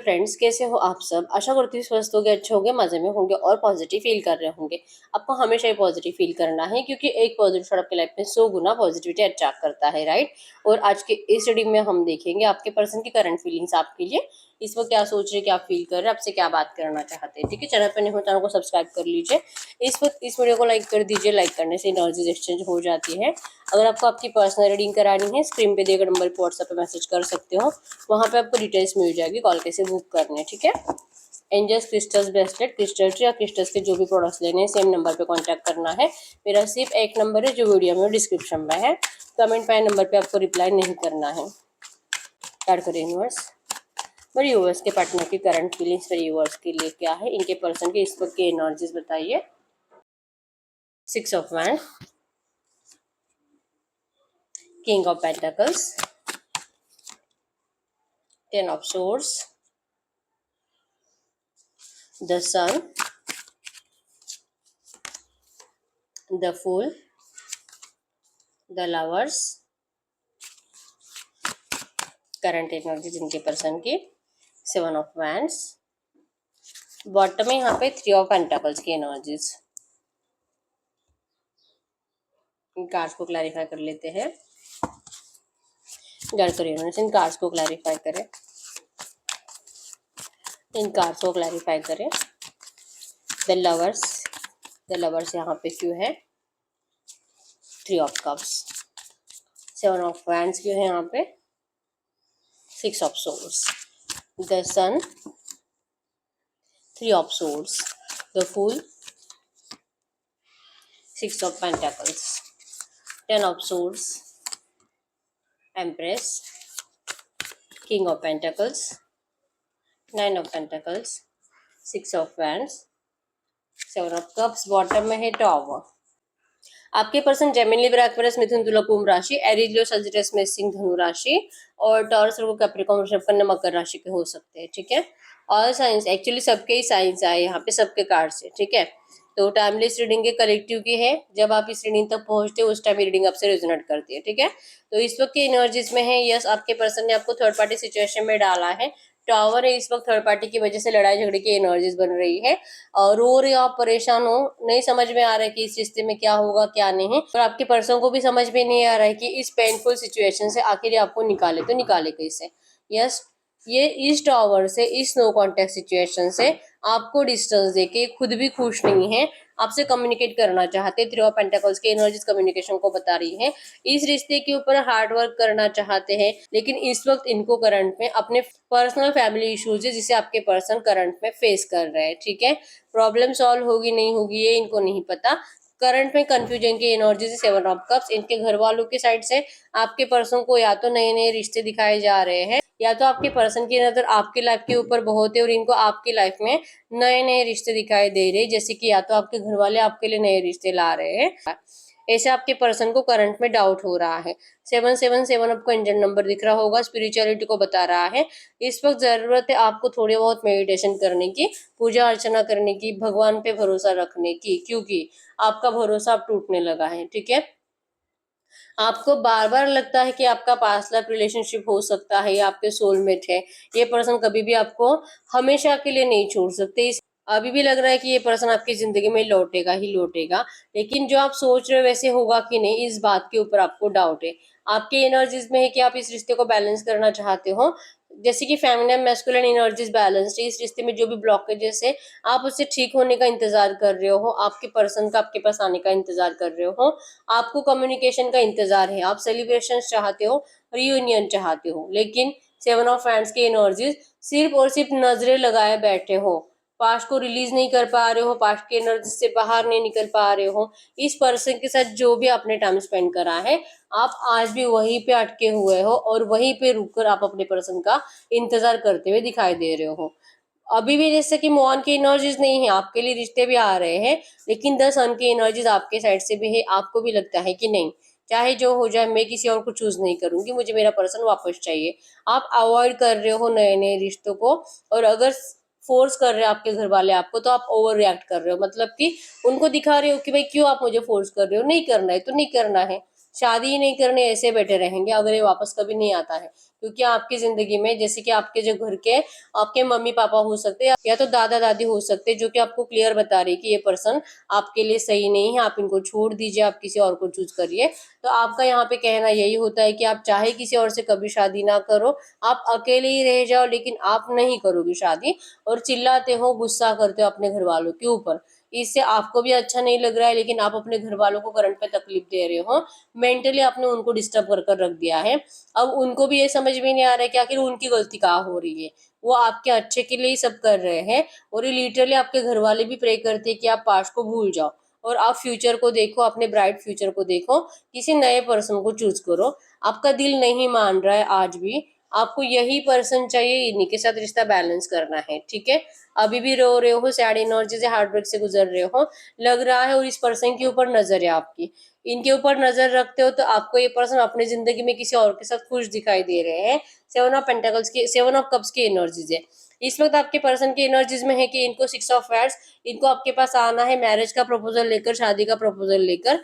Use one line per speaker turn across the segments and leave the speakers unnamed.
Friends, कैसे हो आप सब। आशा करती हूँ स्वस्थ होंगे, अच्छे होंगे, मजे में होंगे और पॉजिटिव फील कर रहे होंगे। आपको हमेशा ही पॉजिटिव फील करना है, क्योंकि एक पॉजिटिव थॉट आपके लाइफ में 100 गुना पॉजिटिविटी अट्रैक्ट करता है, राइट। और आज के इस रीडिंग में हम देखेंगे आपके पर्सन की करंट फीलिंग्स आपके लिए, इस वक्त क्या सोच रहे, क्या फील कर रहे हैं, आपसे क्या बात करना चाहते हैं। ठीक है, चैनल पर नहीं हो चैनल को सब्सक्राइब कर लीजिए। इस वक्त इस वीडियो को लाइक कर दीजिए। लाइक करने से एनर्जीज एक्सचेंज हो जाती है। अगर आपको आपकी पर्सनल रीडिंग करानी है, स्क्रीन पे दिए गए नंबर पर व्हाट्सएप पे मैसेज कर सकते हो। वहाँ पे आपको डिटेल्स मिल जाएगी, कॉल कैसे बुक करने। ठीक है, angels crystals bracelet, crystal tree या क्रिस्टल्स के जो भी प्रोडक्ट्स लेने हैं, सेम नंबर पे कांटेक्ट करना है। मेरा सिर्फ एक नंबर है जो वीडियो में डिस्क्रिप्शन में है। कमेंट पे नंबर पे आपको रिप्लाई नहीं करना है। ऐड करें यूनिवर्स। मेरे यूवर्स के पार्टनर की करंट फीलिंग्स मेरे यूवर्स के लिए क्या है, इनके पर्सन के इस वक्त की एनर्जीज बताइए। 6 of wand, king of pentacles, 10 of swords, the sun, the fool, the lovers. Current energy जिनके पर्सन की 7 ऑफ वैंड्स, बॉटम में यहाँ पे 3 ऑफ पेंटिकल्स की एनर्जीज। इन कार्ड्स को क्लैरिफाई कर लेते हैं। गाइड करिए इन कार्ड्स को क्लैरिफाई करें, इन कार्ड्स को क्लैरिफाई करें। द लवर्स यहाँ पे क्यों है, 3 ऑफ कप्स, 7 ऑफ वैंड्स क्यों है यहाँ पे, 6 of swords, the sun, 3 of swords, the fool, 6 of pentacles, 10 of swords, empress, king of pentacles, 9 of pentacles, 6 of wands, 7 of cups, bottom में है टॉवर। आपके पर्सन जेमिनी, लिब्रा, एक्वेरियस, मिथुन, तुला, कुंभ राशि, एरीज, लियो, सजिटेरियस, मेष, सिंह, धनु राशि और टॉरस, वर्गो, कैप्रिकॉर्न, वृषभ, कन्या, मकर राशि के हो सकते हैं। ठीक है, और साइंस एक्चुअली सबके ही साइंस आए यहाँ पे, सबके कार्ड से। ठीक है, तो टाइमलेस रीडिंग के कलेक्टिव की है। जब आप इस रीडिंग तक पहुंचते हो उस टाइम रीडिंग आपसे रेजोनेट करती है। ठीक है, तो इस वक्त की एनर्जीज में है, यस आपके पर्सन ने आपको थर्ड पार्टी सिचुएशन में डाला है। टावर है, इस वक्त थर्ड पार्टी की वजह से लड़ाई झगड़े की एनर्जीज बन रही है। और रो रहे हो आप, परेशान हो, नहीं समझ में आ रहा है कि इस रिश्ते में क्या होगा क्या नहीं। और आपके पर्सन को भी समझ में नहीं आ रहा है कि इस पेनफुल सिचुएशन से आखिर आपको निकाले तो निकाले कैसे। यस, ये इस टावर से, इस नो कॉन्टेक्ट सिचुएशन से आपको डिस्टेंस देके खुद भी खुश नहीं है, आपसे कम्युनिकेट करना चाहते। 3 ऑफ पेंटिकल्स की एनर्जीज कम्युनिकेशन को बता रही है। इस रिश्ते के ऊपर हार्ड वर्क करना चाहते हैं, लेकिन इस वक्त इनको करंट में अपने पर्सनल फैमिली इश्यूज है जिसे आपके पर्सन करंट में फेस कर रहे हैं। ठीक है, प्रॉब्लम सॉल्व होगी नहीं होगी ये इनको नहीं पता। करंट में कंफ्यूजन की एनर्जी से 7 ऑफ कप्स, इनके घर वालों की साइड से आपके पर्सन को या तो नए नए रिश्ते दिखाए जा रहे हैं, या तो आपके पर्सन की नजर आपकी लाइफ के ऊपर बहुत है और इनको आपकी लाइफ में नए नए रिश्ते दिखाई दे रहे हैं। जैसे कि या तो आपके घर वाले आपके लिए नए रिश्ते ला रहे हैं, ऐसे आपके पर्सन को करंट में डाउट हो रहा है। 777 आपको एंजल नंबर दिख रहा होगा, स्पिरिचुअलिटी को बता रहा है। इस वक्त जरूरत है आपको थोड़ी बहुत मेडिटेशन करने की, पूजा अर्चना करने की, भगवान पे भरोसा रखने की, क्योंकि आपका भरोसा अब टूटने लगा है। ठीक है, आपको बार बार लगता है कि आपका पास्ट लाइफ रिलेशनशिप हो सकता है, या आपके सोलमेट है। ये पर्सन कभी भी आपको हमेशा के लिए नहीं छोड़ सकते। अभी भी लग रहा है कि ये पर्सन आपकी जिंदगी में लौटेगा ही लौटेगा, लेकिन जो आप सोच रहे हो वैसे होगा कि नहीं, इस बात के ऊपर आपको डाउट है। आपके एनर्जीज में है कि आप इस रिश्ते को बैलेंस करना चाहते हो, जैसे कि फेमिनिन मैस्कुलिन एनर्जीज बैलेंस्ड है। इस रिश्ते में जो भी ब्लॉकेजेस है आप उससे ठीक होने का इंतजार कर रहे हो, आपके पर्सन का आपके पास आने का इंतजार कर रहे हो, आपको कम्युनिकेशन का इंतजार है, आप सेलिब्रेशन चाहते हो, रियूनियन चाहते हो, लेकिन 7 ऑफ हैंड्स की एनर्जीज सिर्फ और सिर्फ नजरें लगाए बैठे हो, पास्ट को रिलीज नहीं कर पा रहे हो, पास्ट की एनर्जी से बाहर नहीं निकल पा रहे हो। इस पर्सन के साथ जो भी आपने टाइम स्पेंड करा है, आप आज भी वहीं पे अटके हुए हो और वहीं पे रुककर आप अपने पर्सन का इंतजार करते हुए दिखाई दे रहे हो। अभी भी जैसे कि मोहन की एनर्जीज नहीं है, आपके लिए रिश्ते भी आ रहे हैं, लेकिन 10 सन की एनर्जीज आपके साइड से भी है। आपको भी लगता है कि नहीं, चाहे जो हो जाए मैं किसी और को चूज नहीं करूंगी, मुझे मेरा पर्सन वापस चाहिए। आप अवॉइड कर रहे हो नए नए रिश्तों को, और अगर फोर्स कर रहे हैं आपके घर वाले आपको, तो आप ओवर रिएक्ट कर रहे हो, मतलब कि उनको दिखा रहे हो कि भाई क्यों आप मुझे फोर्स कर रहे हो, नहीं करना है तो नहीं करना है, शादी ही नहीं करने ऐसे बैठे रहेंगे अगर ये वापस कभी नहीं आता है। क्योंकि आपकी जिंदगी में जैसे कि आपके जो घर के आपके मम्मी पापा हो सकते हैं या तो दादा दादी हो सकते हैं, जो कि आपको क्लियर बता रही है कि ये पर्सन आपके लिए सही नहीं है, आप इनको छोड़ दीजिए, आप किसी और को चूज करिए। तो आपका यहाँ पे कहना यही होता है कि आप चाहे किसी और से कभी शादी ना करो, आप अकेले ही रह जाओ, लेकिन आप नहीं करोगे शादी। और चिल्लाते हो, गुस्सा करते हो अपने घर वालों के ऊपर। इससे आपको भी अच्छा नहीं लग रहा है, लेकिन आप अपने घर वालों को करंट पे तकलीफ दे रहे हो। मेंटली आपने उनको डिस्टर्ब कर कर रख दिया है। अब उनको भी ये समझ में नहीं आ रहा है कि आखिर उनकी गलती कहाँ हो रही है। वो आपके अच्छे के लिए ही सब कर रहे हैं। और ये लिटरली आपके घर वाले भी प्रे करते हैं कि आप पास्ट को भूल जाओ और आप फ्यूचर को देखो, अपने ब्राइट फ्यूचर को देखो, किसी नए पर्सन को चूज करो। आपका दिल नहीं मान रहा है आज भी, आपको यही पर्सन चाहिए, इन्हीं के साथ रिश्ता बैलेंस करना है, ठीक है। अभी भी रो रहे हो, सैड एनर्जी से, हार्ट ब्रेक से गुजर रहे हो लग रहा है, और इस पर्सन के ऊपर नजर है आपकी। इनके ऊपर नजर रखते हो तो आपको ये पर्सन अपनी जिंदगी में किसी और के साथ खुश दिखाई दे रहे हैं। सेवन ऑफ पेंटाकल्स की, सेवन ऑफ कप्स की एनर्जीज है इस वक्त आपके पर्सन की एनर्जीज में, है कि इनको सिक्स ऑफ वांड्स, इनको आपके पास आना है मैरिज का प्रपोजल लेकर, शादी का प्रपोजल लेकर,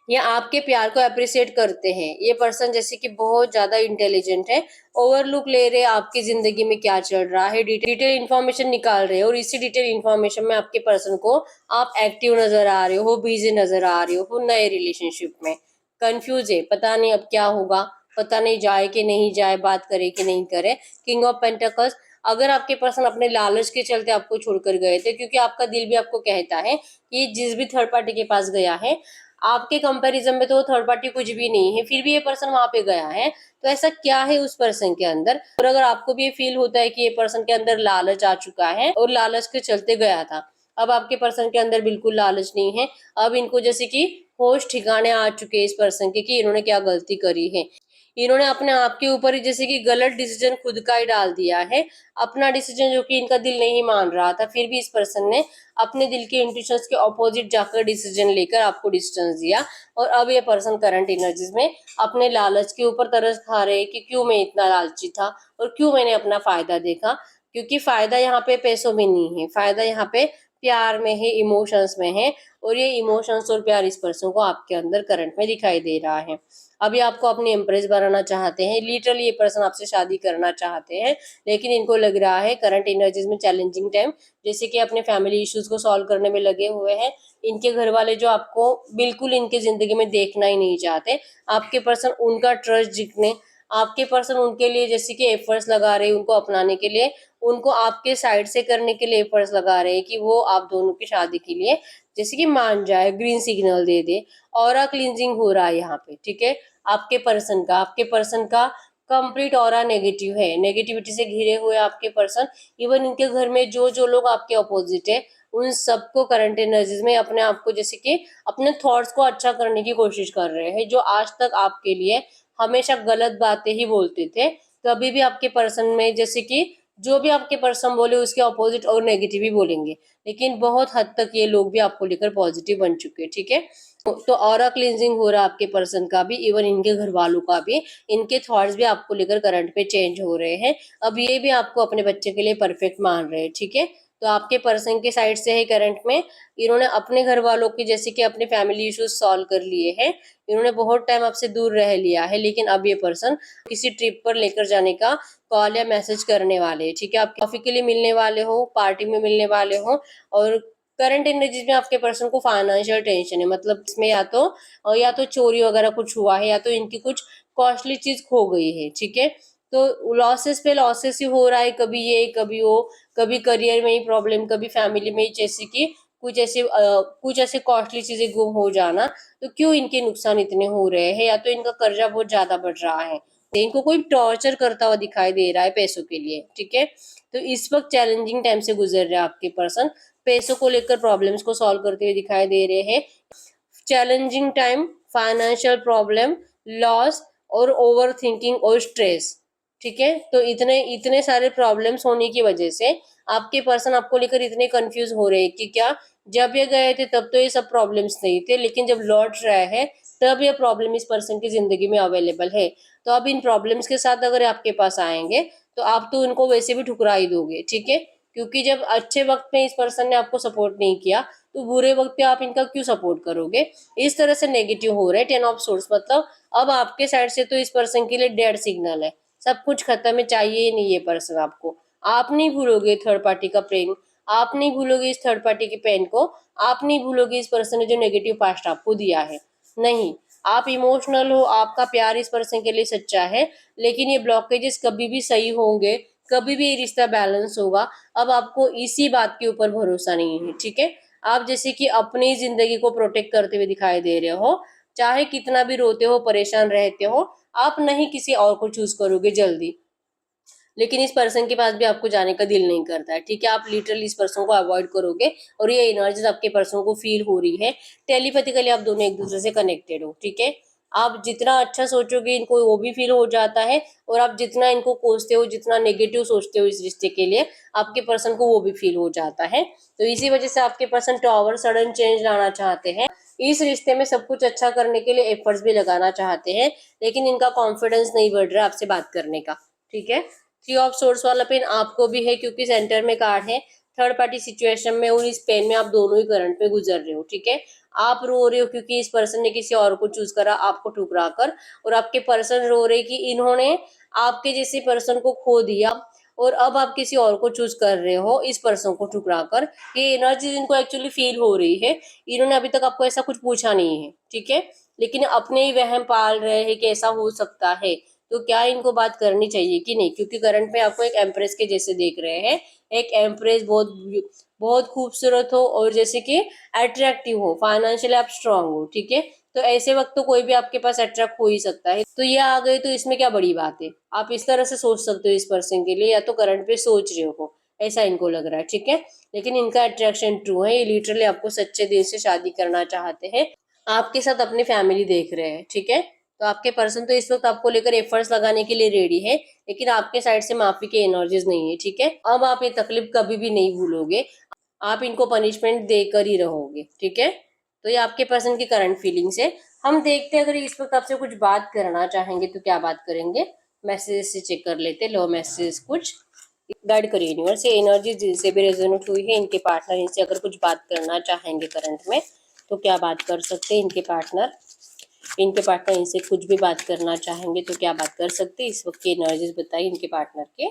या आपके प्यार को अप्रिशिएट करते हैं। ये पर्सन जैसे कि बहुत ज्यादा इंटेलिजेंट है, ओवरलुक ले रहे हैं आपकी जिंदगी में क्या चल रहा है, डिटेल इन्फॉर्मेशन निकाल रहे हैं, और इसी डिटेल इन्फॉर्मेशन में आपके पर्सन को आप एक्टिव नजर आ रहे हो, बिजी नजर आ रहे हो नए रिलेशनशिप में। कंफ्यूज है, पता नहीं अब क्या होगा, पता नहीं जाए कि नहीं जाए, बात करे कि नहीं करे। किंग ऑफ पेंटाकल्स, अगर आपके पर्सन अपने लालच के चलते आपको छोड़कर गए थे, क्योंकि आपका दिल भी आपको कहता है कि जिस भी थर्ड पार्टी के पास गया है, आपके कंपैरिजन में तो वो थर्ड पार्टी कुछ भी नहीं है, फिर भी ये पर्सन वहां पे गया है। तो ऐसा क्या है उस पर्सन के अंदर? और अगर आपको भी ये फील होता है कि ये पर्सन के अंदर लालच आ चुका है और लालच के चलते गया था, अब आपके पर्सन के अंदर बिल्कुल लालच नहीं है। अब इनको जैसे कि होश ठिकाने आ चुके हैं इस पर्सन के कि इन्होंने क्या गलती करी है। इन्होंने अपने आप के ऊपर ही जैसे कि गलत डिसीजन खुद का ही डाल दिया है, अपना डिसीजन जो कि इनका दिल नहीं मान रहा था, फिर भी इस पर्सन ने अपने दिल के इंट्यूशंस के ऑपोजिट जाकर डिसीजन लेकर आपको डिस्टेंस दिया। और अब ये पर्सन करंट एनर्जीज में अपने लालच के ऊपर तरस खा रहे हैं कि क्यों मैं इतना लालची था और क्यों मैंने अपना फायदा देखा। क्योंकि फायदा यहाँ पे पैसों में नहीं है, फायदा यहाँ पे प्यार में है, इमोशंस में है। और ये इमोशंस और प्यार इस पर्सन को आपके अंदर करंट में दिखाई दे रहा है। अभी आपको अपनी इम्प्रेस बनाना चाहते हैं, लिटरली ये पर्सन आपसे शादी करना चाहते हैं, लेकिन इनको लग रहा है करंट एनर्जीज में चैलेंजिंग टाइम, जैसे कि अपने फैमिली इश्यूज को सॉल्व करने में लगे हुए हैं। इनके घर वाले जो आपको बिल्कुल इनके जिंदगी में देखना ही नहीं चाहते, आपके पर्सन उनका ट्रस्ट जीतने, आपके पर्सन उनके लिए जैसे कि एफर्ट्स लगा रहे हैं उनको अपनाने के लिए, उनको आपके साइड से करने के लिए एफर्ट्स लगा रहे हैं कि वो आप दोनों की शादी के लिए जैसे कि मान जाए, ग्रीन सिग्नल दे दे। ऑरा क्लींजिंग हो रहा है यहाँ पे, ठीक है। आपके पर्सन का कंप्लीट ऑरा नेगेटिव है, नेगेटिविटी से घिरे हुए आपके पर्सन। इवन इनके घर में जो जो लोग आपके अपोजिट है, उन सबको करंट एनर्जीज में अपने आप को जैसे कि अपने थॉट्स को अच्छा करने की कोशिश कर रहे हैं। जो आज तक आपके लिए हमेशा गलत बातें ही बोलते थे, कभी भी आपके पर्सन में जैसे कि जो भी आपके पर्सन बोले उसके अपोजिट और नेगेटिव ही बोलेंगे। लेकिन बहुत हद तक ये लोग भी आपको लेकर पॉजिटिव बन चुके हैं, ठीक है। तो ऑरा क्लींजिंग हो रहा है आपके पर्सन का भी, इवन इनके घर वालों का भी। इनके थॉट्स भी आपको लेकर करंट पे चेंज हो रहे हैं। अब ये भी आपको अपने बच्चे के लिए परफेक्ट मान रहे हैं, ठीक है। तो आपके पर्सन के साइड से है करंट में, इन्होंने अपने घर वालों की जैसे कि अपने फैमिली इश्यूज सॉल्व कर लिए हैं। इन्होंने बहुत टाइम आपसे दूर रह लिया है, लेकिन अब ये पर्सन किसी ट्रिप पर लेकर जाने का कॉल या मैसेज करने वाले हैं, ठीक है। आप कॉफी के लिए मिलने वाले हो, पार्टी में मिलने वाले हो। और करंट एनर्जीज में आपके पर्सन को फाइनेंशियल टेंशन है, मतलब इसमें या तो चोरी वगैरह कुछ हुआ है, या तो इनकी कुछ कॉस्टली चीज खो गई है, ठीक है। तो लॉसेस पे लॉसेस ही हो रहा है, कभी ये कभी वो, कभी करियर में ही प्रॉब्लम, कभी फैमिली में ही, जैसे कि कुछ ऐसे कॉस्टली चीजें गुम हो जाना। तो क्यों इनके नुकसान इतने हो रहे हैं? या तो इनका कर्जा बहुत ज्यादा बढ़ रहा है, इनको कोई टॉर्चर करता हुआ दिखाई दे रहा है पैसों के लिए, ठीक है। तो इस वक्त चैलेंजिंग टाइम से गुजर रहे हैं आपके पर्सन, पैसों को लेकर प्रॉब्लम्स को सॉल्व करते हुए दिखाई दे रहे हैं। Challenging time, financial problem, loss और ओवर थिंकिंग और स्ट्रेस, ठीक है। तो इतने इतने सारे प्रॉब्लम्स होने की वजह से आपके पर्सन आपको लेकर इतने कंफ्यूज हो रहे हैं कि क्या जब ये गए थे तब तो ये सब प्रॉब्लम्स नहीं थे, लेकिन जब लौट रहे हैं तब ये प्रॉब्लम इस पर्सन की जिंदगी में अवेलेबल है। तो अब इन प्रॉब्लम्स के साथ अगर आपके पास आएंगे तो आप तो उनको वैसे भी ठुकरा ही दोगे, ठीक है। क्योंकि जब अच्छे वक्त में इस पर्सन ने आपको सपोर्ट नहीं किया तो बुरे वक्त पे आप इनका क्यों सपोर्ट करोगे। इस तरह से नेगेटिव हो रहा है 10 ऑफ सोर्स, मतलब अब आपके साइड से तो इस पर्सन के लिए डेड सिग्नल है, सब कुछ खत्म है, चाहिए ही नहीं ये पर्सन आपको। आप नहीं भूलोगे थर्ड पार्टी का प्रेम, आप नहीं भूलोगे इस थर्ड पार्टी के पेन को, आप नहीं भूलोगे इस पर्सन ने जो नेगेटिव पास्ट आपको दिया है। नहीं, आप इमोशनल हो, आपका प्यार इस पर्सन के लिए सच्चा है, लेकिन ये ब्लॉकेजेस कभी भी सही होंगे, कभी भी ये रिश्ता बैलेंस होगा। अब आपको इसी बात के ऊपर भरोसा नहीं है, ठीक है। आप जैसे कि अपनी जिंदगी को प्रोटेक्ट करते हुए दिखाई दे रहे हो, चाहे कितना भी रोते हो, परेशान रहते हो, आप नहीं किसी और को चूज करोगे जल्दी, लेकिन इस पर्सन के पास भी आपको जाने का दिल नहीं करता है, ठीक है। आप लिटरली इस पर्सन को अवॉइड करोगे और ये एनर्जीज आपके पर्सन को फील हो रही है। टेलीपैथिकली आप दोनों एक दूसरे से कनेक्टेड हो, ठीक है। आप जितना अच्छा सोचोगे इनको वो भी फील हो जाता है, और आप जितना इनको कोसते हो, जितना नेगेटिव सोचते हो इस रिश्ते के लिए, आपके पर्सन को वो भी फील हो जाता है। तो इसी वजह से आपके पर्सन टॉवर सडन चेंज लाना चाहते हैं, इस रिश्ते में सब कुछ अच्छा करने के लिए एफर्ट्स भी लगाना चाहते हैं, लेकिन इनका कॉन्फिडेंस नहीं बढ़ रहा आपसे बात करने का, ठीक है। थ्री ऑफ सोर्स वाला पेन आपको भी है, क्योंकि सेंटर में कार्ड है थर्ड पार्टी सिचुएशन में, और इस पेन में आप दोनों ही करंट में गुजर रहे हो, ठीक है। आप रो रहे हो क्योंकि इस पर्सन ने किसी और को चूज करा आपको ठुकरा कर, और आपके पर्सन रो रहे कि इन्होंने आपके जैसे पर्सन को खो दिया और अब आप किसी और को चूज कर रहे हो इस पर्सन को ठुकरा कर। ये एनर्जी इनको एक्चुअली फील हो रही है, इन्होंने अभी तक आपको ऐसा कुछ पूछा नहीं है, ठीक है, लेकिन अपने ही वहम पाल रहे हैं कि ऐसा हो सकता है। तो क्या इनको बात करनी चाहिए कि नहीं, क्योंकि करंट में आपको एक एम्प्रेस के जैसे देख रहे हैं, एक एम्प्रेस बहुत बहुत खूबसूरत हो और जैसे कि अट्रैक्टिव हो, फाइनेंशियली आप स्ट्रांग हो, ठीक है। तो ऐसे वक्त तो कोई भी आपके पास अट्रैक्ट हो ही सकता है, तो ये आ गए तो इसमें क्या बड़ी बात है। आप इस तरह से सोच सकते हो इस पर्सन के लिए, या तो करंट पे सोच रहे हो, ऐसा इनको लग रहा है, ठीक है। लेकिन इनका अट्रैक्शन ट्रू है, ये लिटरली आपको सच्चे दिल से शादी करना चाहते हैं, आपके साथ अपनी फैमिली देख रहे हैं, ठीक है। तो आपके पर्सन तो इस वक्त आपको लेकर एफर्ट्स लगाने के लिए रेडी है, लेकिन आपके साइड से माफी की एनर्जीज नहीं है, ठीक है। अब आप ये तकलीफ कभी भी नहीं भूलोगे, आप इनको पनिशमेंट देकर ही रहोगे, ठीक है। तो ये आपके पर्सन की करंट फीलिंग्स है। हम देखते हैं अगर इस वक्त आपसे कुछ बात करना चाहेंगे तो क्या बात करेंगे, मैसेज से चेक कर लेते, लो मैसेज कुछ गाइड करिए यूनिवर्स। ये एनर्जी जिनसे भी रेजोनेट हुई है, इनके पार्टनर इनसे अगर कुछ बात करना चाहेंगे करंट में तो क्या बात कर सकते हैं इनके पार्टनर, इनके पार्टनर इनसे कुछ भी बात करना चाहेंगे तो क्या बात कर सकते हैं। इस वक्त की एनर्जीज बताइए इनके पार्टनर के,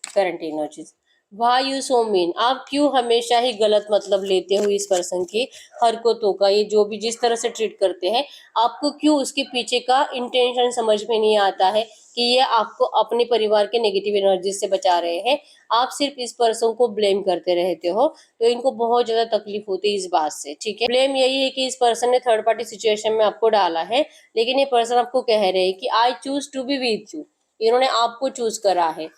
current energies. Why you so mean, आप क्यों हमेशा ही गलत मतलब लेते हो इस पर्सन की हरकतों का, ये जो भी जिस तरह से ट्रीट करते हैं, आपको क्यों उसके पीछे का इंटेंशन समझ में नहीं आता है कि ये आपको अपने परिवार के नेगेटिव एनर्जी से बचा रहे हैं। आप सिर्फ इस पर्सन को ब्लेम करते रहते हो, तो इनको बहुत ज्यादा तकलीफ होती है इस बात से, ठीक है। ब्लेम यही है कि इस पर्सन ने थर्ड पार्टी सिचुएशन में आपको डाला है, लेकिन ये पर्सन आपको कह रहे हैं कि I choose to be with you, इन्होंने आपको चूज करा है,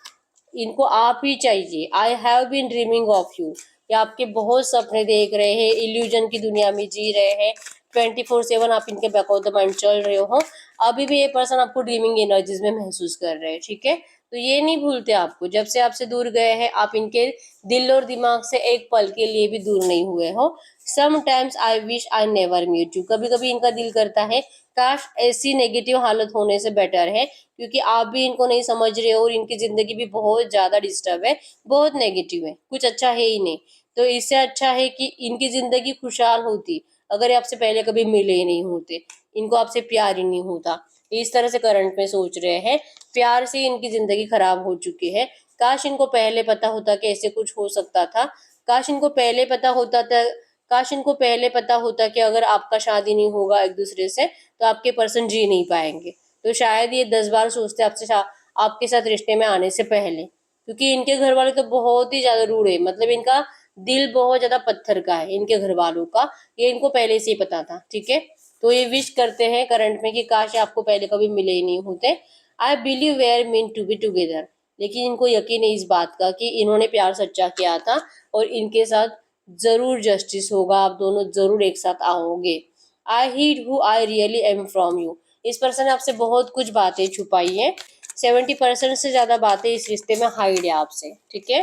इनको आप ही चाहिए। I have been dreaming of you, ये आपके बहुत सपने देख रहे हैं, इल्यूजन की दुनिया में जी रहे हैं, 24/7 आप इनके बैक ऑफ द माइंड चल रहे हो, अभी भी ये पर्सन आपको ड्रीमिंग एनर्जीज में महसूस कर रहे हैं, ठीक है। तो ये नहीं भूलते आपको, जब से आपसे दूर गए हैं आप इनके दिल और दिमाग से एक पल के लिए भी दूर नहीं हुए हो। Sometimes I wish I never meet you, कभी कभी इनका दिल करता है काश ऐसी नेगेटिव हालत होने से बेटर है, क्योंकि आप भी इनको नहीं समझ रहे हो और इनकी जिंदगी भी बहुत ज्यादा डिस्टर्ब है, बहुत नेगेटिव है, कुछ अच्छा है ही नहीं। तो इससे अच्छा है कि इनकी जिंदगी खुशहाल होती अगर ये आपसे पहले कभी मिले ही नहीं होते, इनको आपसे प्यार ही नहीं होता। इस तरह से करंट में सोच रहे हैं, प्यार से इनकी जिंदगी खराब हो चुकी है। काश इनको पहले पता होता कि ऐसे कुछ हो सकता था, काश इनको पहले पता होता था, काश इनको पहले पता होता कि अगर आपका शादी नहीं होगा एक दूसरे से तो आपके पर्सन जी नहीं पाएंगे। तो शायद ये 10 बार सोचते आपसे आपके साथ रिश्ते में आने से पहले, क्योंकि इनके घर वाले तो बहुत ही ज्यादा रूड है, मतलब इनका दिल बहुत ज्यादा पत्थर का है इनके घर वालों का, ये इनको पहले से ही पता था, ठीक है। तो ये विश करते हैं करंट में कि काश आपको पहले कभी मिले ही नहीं होते। I believe we are mean to be together, लेकिन इनको यकीन है इस बात का कि इन्होंने प्यार सच्चा किया था और इनके साथ जरूर जस्टिस होगा, आप दोनों जरूर एक साथ आओगे। I heed who I really am from you, इस पर्सन ने आपसे बहुत कुछ बातें छुपाई है, 70% से ज्यादा बातें इस रिश्ते में हाइड है आपसे, ठीक है।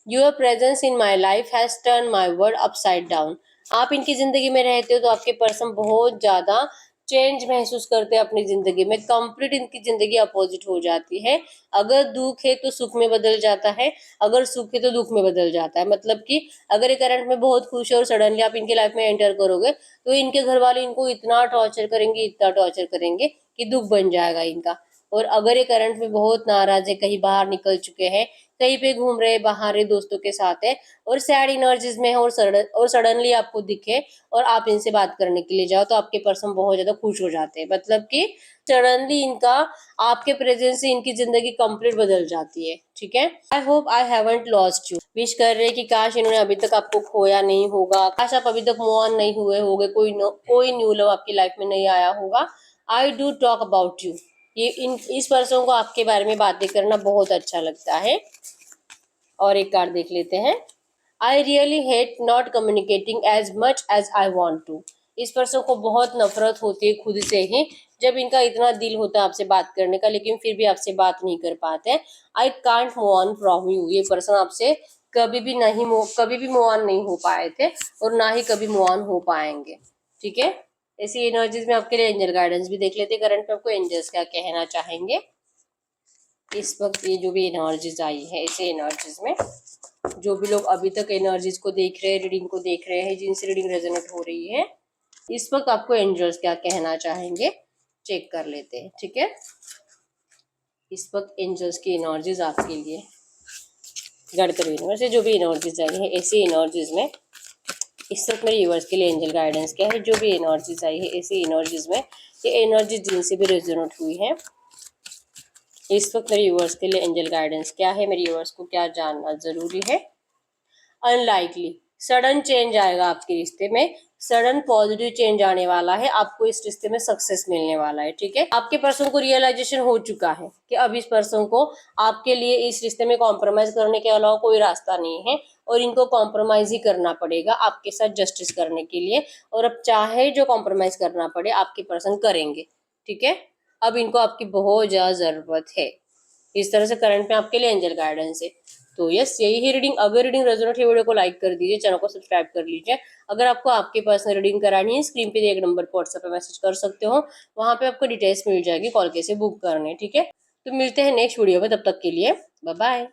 Your presence in my life has turn my world upside down, आप इनकी जिंदगी में रहते हो तो आपके पर्सन बहुत ज्यादा चेंज महसूस करते हैं अपनी जिंदगी में, कंप्लीट इनकी जिंदगी अपोजिट हो जाती है। अगर दुख है तो सुख में बदल जाता है, अगर सुख है तो दुख में बदल जाता है। मतलब कि अगर ये करंट में बहुत खुश है और सडनली आप इनके लाइफ में एंटर करोगे तो इनके घर वाले इनको इतना टॉर्चर करेंगे, इतना टॉर्चर करेंगे कि दुख बन जाएगा इनका। और अगर ये करंट में बहुत नाराज है, कहीं बाहर निकल चुके हैं, कहीं पे घूम रहे, बाहर है, दोस्तों के साथ है और सैड एनर्जीज में है और सडनली आपको दिखे और आप इनसे बात करने के लिए जाओ तो आपके पर्सन बहुत ज्यादा खुश हो जाते हैं। मतलब कि सडनली इनका आपके प्रेजेंस से इनकी जिंदगी कंप्लीट बदल जाती है। ठीक है, I hope I haven't lost you. Wish कर रहे हैं कि काश इन्होंने अभी तक आपको खोया नहीं होगा, काश आप अभी तक मूव ऑन नहीं हुए होगे, कोई न्यू लव आपकी लाइफ में नहीं आया होगा। I do talk about you. ये इस पर्सन को आपके बारे में बातें करना बहुत अच्छा लगता है। और एक कार्ड देख लेते हैं। I really hate not communicating as much as I want to. इस पर्सन को बहुत नफरत होती है खुद से ही, जब इनका इतना दिल होता है आपसे बात करने का लेकिन फिर भी आपसे बात नहीं कर पाते। I can't move on from you. ये पर्सन आपसे कभी भी मूव ऑन नहीं हो पाए थे और ना ही कभी मूव ऑन हो पाएंगे। ठीक है, ऐसी एनर्जीज में आपके लिए एंजल गाइडेंस भी देख लेते हैं। करंट में आपको एंजल्स क्या कहना चाहेंगे इस वक्त। ये जो भी एनर्जीज आई है, ऐसे एनर्जीज में जो भी लोग अभी तक एनर्जीज को देख रहे हैं, रीडिंग को देख रहे हैं, जिनसे रीडिंग रेजोनेट हो रही है, इस वक्त आपको एंजल्स क्या कहना चाहेंगे चेक कर लेते हैं। ठीक है, इस वक्त एंजल्स की एनर्जीज आपके लिए गढ़कर यूनिवर्स से जो भी एनर्जीज आई है, ऐसी एनर्जीज में इस वक्त मेरे व्यूअर्स के लिए एंजल गाइडेंस क्या है। जो भी एनर्जीज आई है ऐसी एनर्जीज में, ये एनर्जी जिनसे भी रेजोनेट हुई है, इस वक्त मेरे व्यूअर्स के लिए एंजल गाइडेंस क्या है, मेरे व्यूअर्स को क्या जानना जरूरी है। अनलाइकली सडन चेंज आएगा आपके रिश्ते में, सडन पॉजिटिव चेंज आने वाला है, आपको इस रिश्ते में सक्सेस मिलने वाला है। ठीक है, आपके पर्सन को रियलाइजेशन हो चुका है कि अब इस पर्सन को आपके लिए इस रिश्ते में कॉम्प्रोमाइज करने के अलावा कोई रास्ता नहीं है और इनको कॉम्प्रोमाइज ही करना पड़ेगा आपके साथ जस्टिस करने के लिए। और अब चाहे जो कॉम्प्रोमाइज करना पड़े आपके पर्सन करेंगे। ठीक है, अब इनको आपकी बहुत ज्यादा जरूरत है। इस तरह से करंट में आपके लिए एंजल गाइडेंस है। तो यस, यही है रीडिंग। अगर रीडिंग रेजोनेट है, वीडियो को लाइक कर दीजिए, चैनल को सब्सक्राइब कर लीजिए। अगर आपको आपके पर्सनल रीडिंग करानी है, स्क्रीन पे एक नंबर पर व्हाट्सएप पे मैसेज कर सकते हो, वहां पे आपको डिटेल्स मिल जाएगी कॉल कैसे बुक करने। ठीक है, तो मिलते हैं नेक्स्ट वीडियो में, तब तक के लिए बाय बाय।